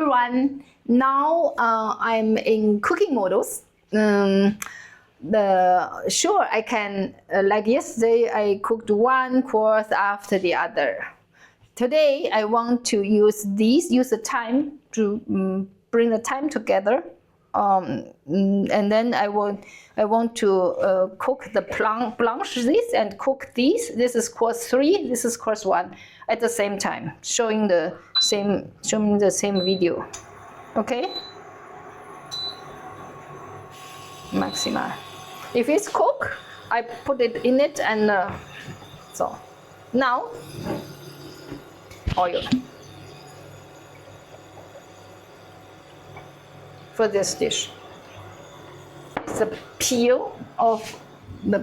everyone. Now I'm in cooking modus. Sure, I can, like yesterday, I cooked one course after the other. Today, I want to use the time to bring the time together. And then I want to cook the blanch this and cook these. This is course 3. This is course 1 at the same time, showing the same video. Okay. Maxima. If it's cooked, I put it in it and so now oil. For this dish, it's the peel of the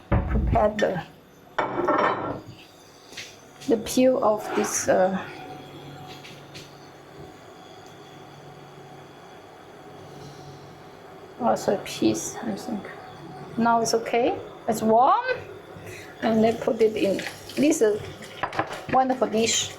prepared the peel of this also a piece, I think. Now it's okay. It's warm, and then put it in. This is a wonderful dish.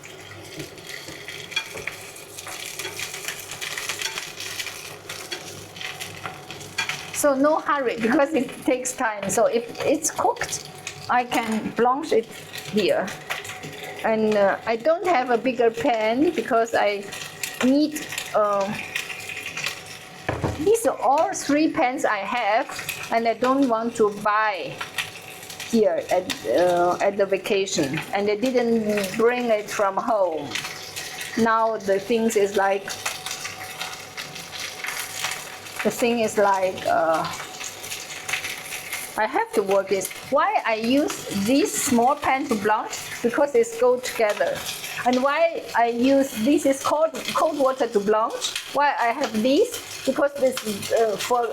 So no hurry because it takes time. So if it's cooked, I can blanch it here. And I don't have a bigger pan because I need, these are all 3 pans I have, and I don't want to buy here at the vacation. And I didn't bring it from home. Now the thing is like, I have to work this. Why I use this small pan to blanch? Because it's go together. And why I use this is cold water to blanch? Why I have this? Because this is for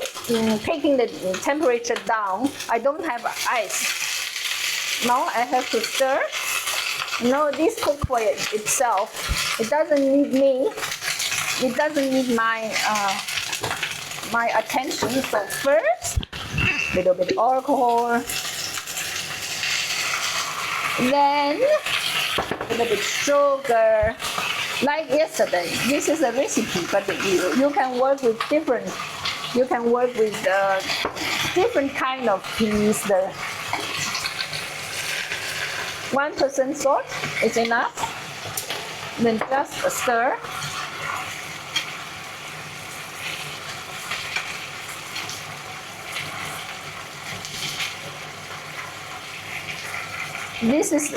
taking the temperature down. I don't have ice. Now I have to stir. No, this cook for itself. It doesn't need me. It doesn't need my attention. So first, a little bit alcohol, then a little bit sugar. Like yesterday, this is a recipe, but you can work with different. You can work with different kind of peas. The 1% salt is enough. Then just stir. This is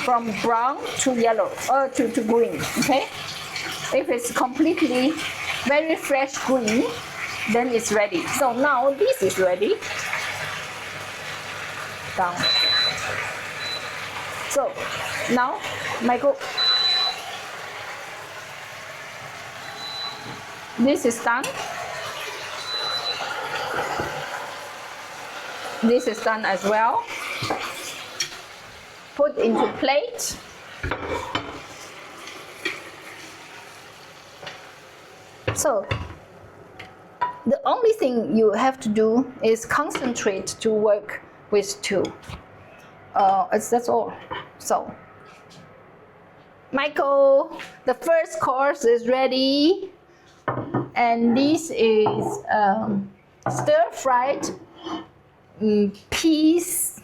from brown to yellow, or to green, okay? If it's completely very fresh green, then it's ready. So now this is ready. Down. So now, Michael, this is done. This is done as well. Put into plate. So the only thing you have to do is concentrate to work with 2. That's all. So Michael, the first course is ready, and this is stir-fried peas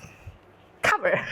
cover.